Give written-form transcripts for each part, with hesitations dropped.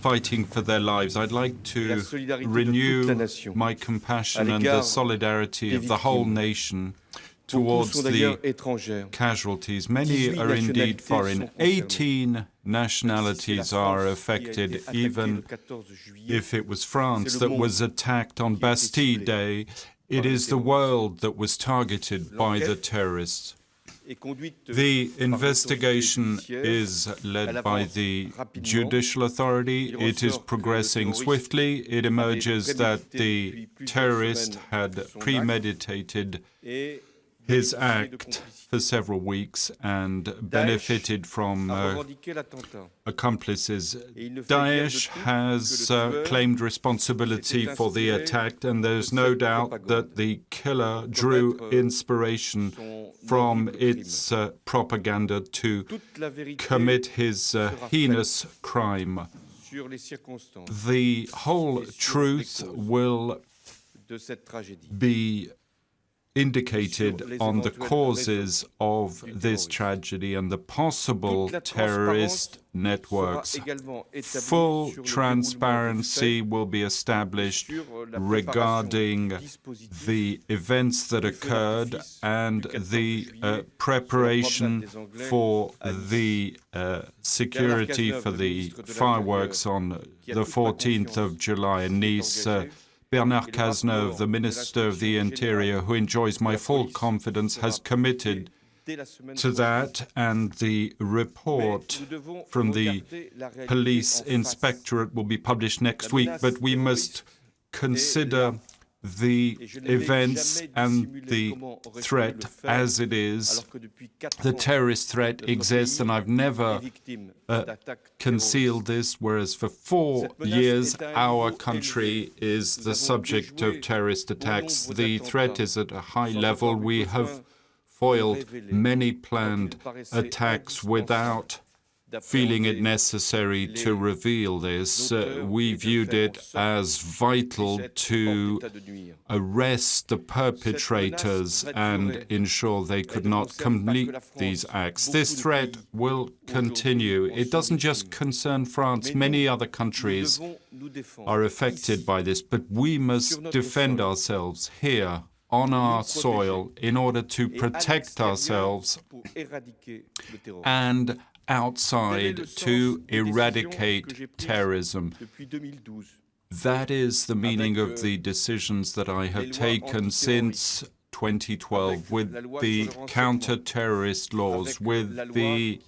fighting for their lives. I'd like to renew my compassion and the solidarity of the whole nation towards the casualties. Many are indeed foreign. 18 nationalities are affected, even if it was France that was attacked on Bastille Day. It is the world that was targeted by the terrorists. The investigation is led by the judicial authority. It is progressing swiftly. It emerges that the terrorist had premeditated his act for several weeks and benefited from accomplices. Daesh has claimed responsibility for the attack, and there's no doubt that the killer drew inspiration from its propaganda to commit his heinous crime. The whole truth will be indicated on the causes of this tragedy and the possible terrorist networks. Full transparency will be established regarding the events that occurred and the preparation for the security for the fireworks on the 14th of July in Nice. Bernard Cazeneuve, the Minister of the Interior, who enjoys my full confidence, has committed to that, and the report from the police inspectorate will be published next week. But we must consider the events and the threat as it is. The terrorist threat exists, and I've never concealed this, whereas for 4 years our country is the subject of terrorist attacks. The threat is at a high level. We have foiled many planned attacks without feeling it necessary to reveal this. We viewed it as vital to arrest the perpetrators and ensure they could not complete these acts. This threat will continue. It doesn't just concern France. Many other countries are affected by this, but we must defend ourselves here on our soil in order to protect ourselves and outside to eradicate terrorism. That is the meaning of the decisions that I have taken since 2012 with the counter-terrorist laws, with the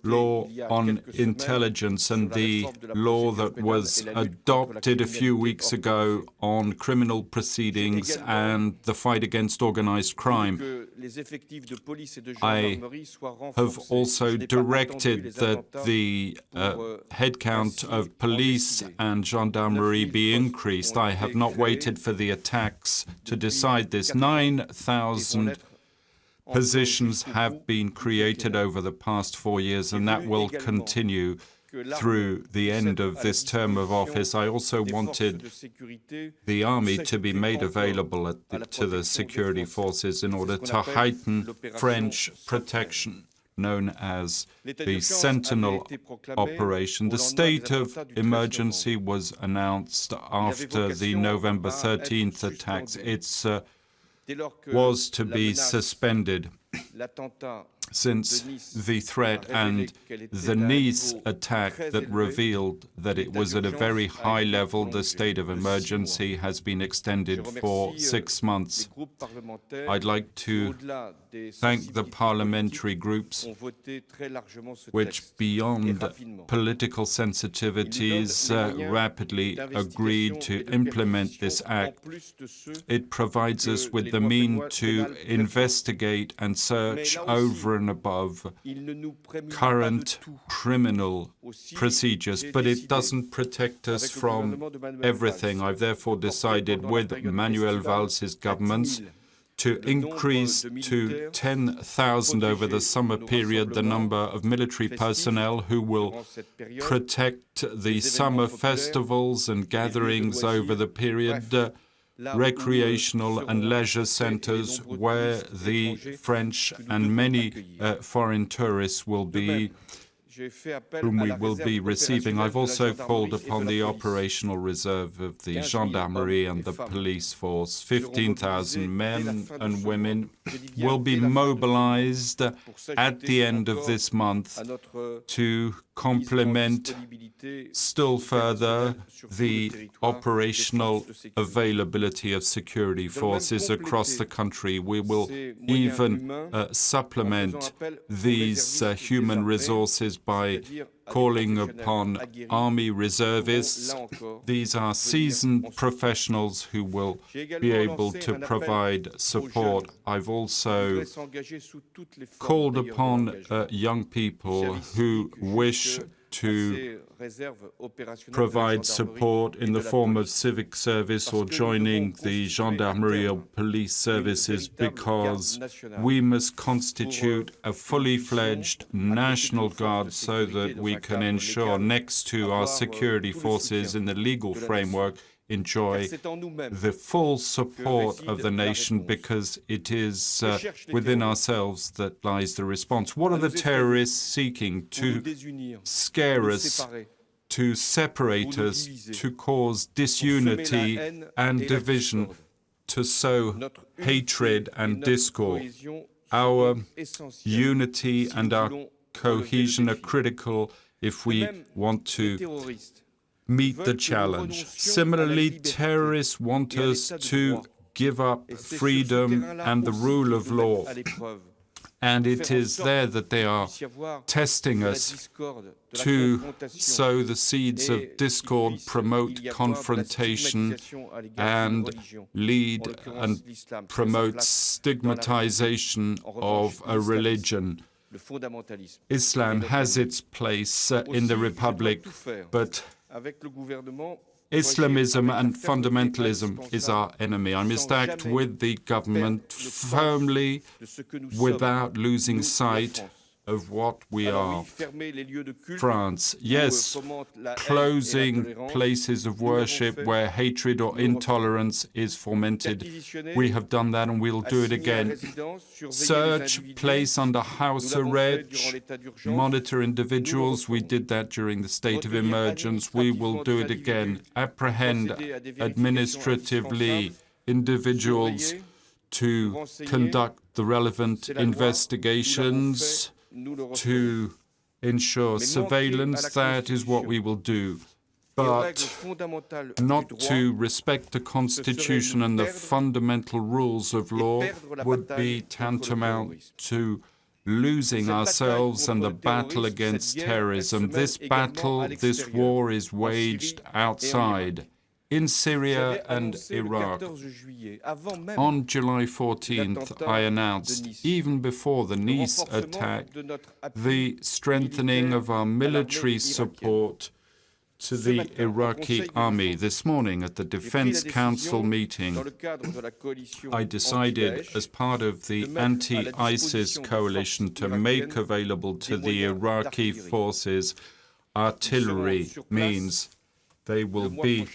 law on intelligence and the law that was adopted a few weeks ago on criminal proceedings and the fight against organized crime. I have also directed that the headcount of police and gendarmerie be increased. I have not waited for the attacks to decide this. 9,000 positions have been created over the past 4 years, and that will continue through the end of this term of office. I also wanted the army to be made available to the security forces in order to heighten French protection, known as the Sentinel operation. The state of emergency was announced after the November 13th attacks. It was to be suspended since the threat and the Nice attack that revealed that it was at a very high level. The state of emergency has been extended for 6 months. I'd like to thank the parliamentary groups which, beyond political sensitivities, rapidly agreed to implement this act. It provides us with the means to investigate and search over and above current criminal procedures, but it doesn't protect us from everything. I've therefore decided with Manuel Valls' governments to increase to 10,000 over the summer period the number of military personnel who will protect the summer festivals and gatherings over the period, recreational and leisure centers where the French and many foreign tourists will be whom we will be receiving. I've also called upon the operational reserve of the gendarmerie and the police force. 15,000 men and women will be mobilized at the end of this month to complement still further the operational availability of security forces across the country. We will even supplement these human resources by calling upon army reservists. These are seasoned professionals who will be able to provide support. I've also called upon young people who wish to provide support in the form of civic service or joining the gendarmerie or police services, because we must constitute a fully fledged national guard so that we can ensure, next to our security forces in the legal framework, enjoy the full support of the nation, because it is within ourselves that lies the response. What are the terrorists seeking? To scare us, to separate us, to cause disunity and division, to sow hatred and discord. Our unity and our cohesion are critical if we want to meet the challenge. Similarly, terrorists want us to give up freedom and the rule of law. And it is there that they are testing us to sow the seeds of discord, promote confrontation, and lead and promote stigmatization of a religion. Islam has its place in the Republic, but Islamism and fundamentalism is our enemy. I must act with the government firmly without losing sight of what we are. France, yes, closing places of worship where hatred or intolerance is fomented. We have done that and we'll do it again. Search, place under house arrest, monitor individuals. We did that during the state of emergency. We will do it again. Apprehend administratively individuals to conduct the relevant investigations, to ensure surveillance. That is what we will do. But not to respect the Constitution and the fundamental rules of law would be tantamount to losing ourselves and the battle against terrorism. This battle, this war is waged outside, in Syria and Iraq. On July 14th, I announced, even before the Nice attack, the strengthening of our military support to the Iraqi army. This morning at the Defense Council meeting, I decided, as part of the anti-ISIS coalition, to make available to the Iraqi forces artillery means. They will be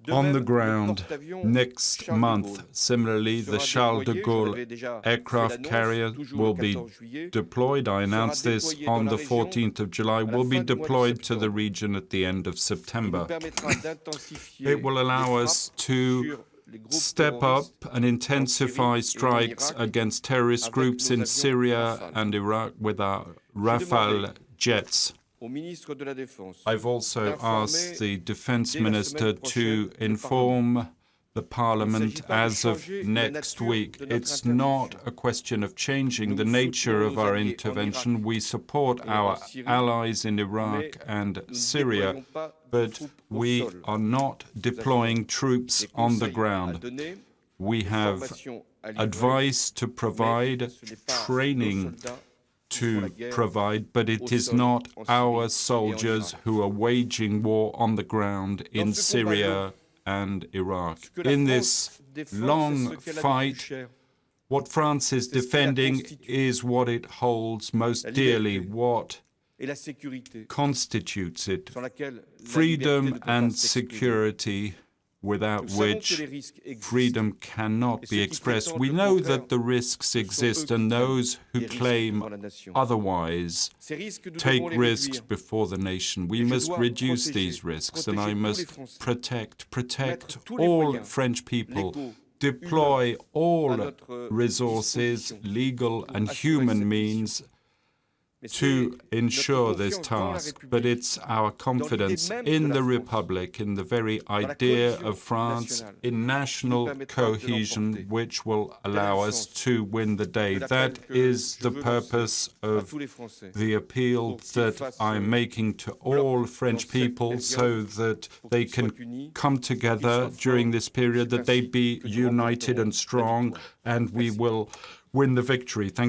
on the ground next month. Similarly, the Charles de Gaulle aircraft carrier will be deployed. I announced this on the 14th of July, will be deployed to the region at the end of September. It will allow us to step up and intensify strikes against terrorist groups in Syria and Iraq with our Rafale jets. I've also asked the Defense Minister to inform the Parliament as of next week. It's not a question of changing the nature of our intervention. We support our allies in Iraq and Syria, but we are not deploying troops on the ground. We have advice to provide, training to provide, but it is not our soldiers who are waging war on the ground in Syria and Iraq. In this long fight, what France is defending is what it holds most dearly, what constitutes it: freedom and security, without which freedom cannot be expressed. We know that the risks exist, and those who claim otherwise take risks before the nation. We must reduce these risks, and I must protect all French people, deploy all resources, legal and human means, to ensure this task. But it's our confidence in the Republic, in the very idea of France, in national cohesion, which will allow us to win the day. That is the purpose of the appeal that I'm making to all French people, so that they can come together during this period, that they be united and strong, and we will win the victory. Thank you.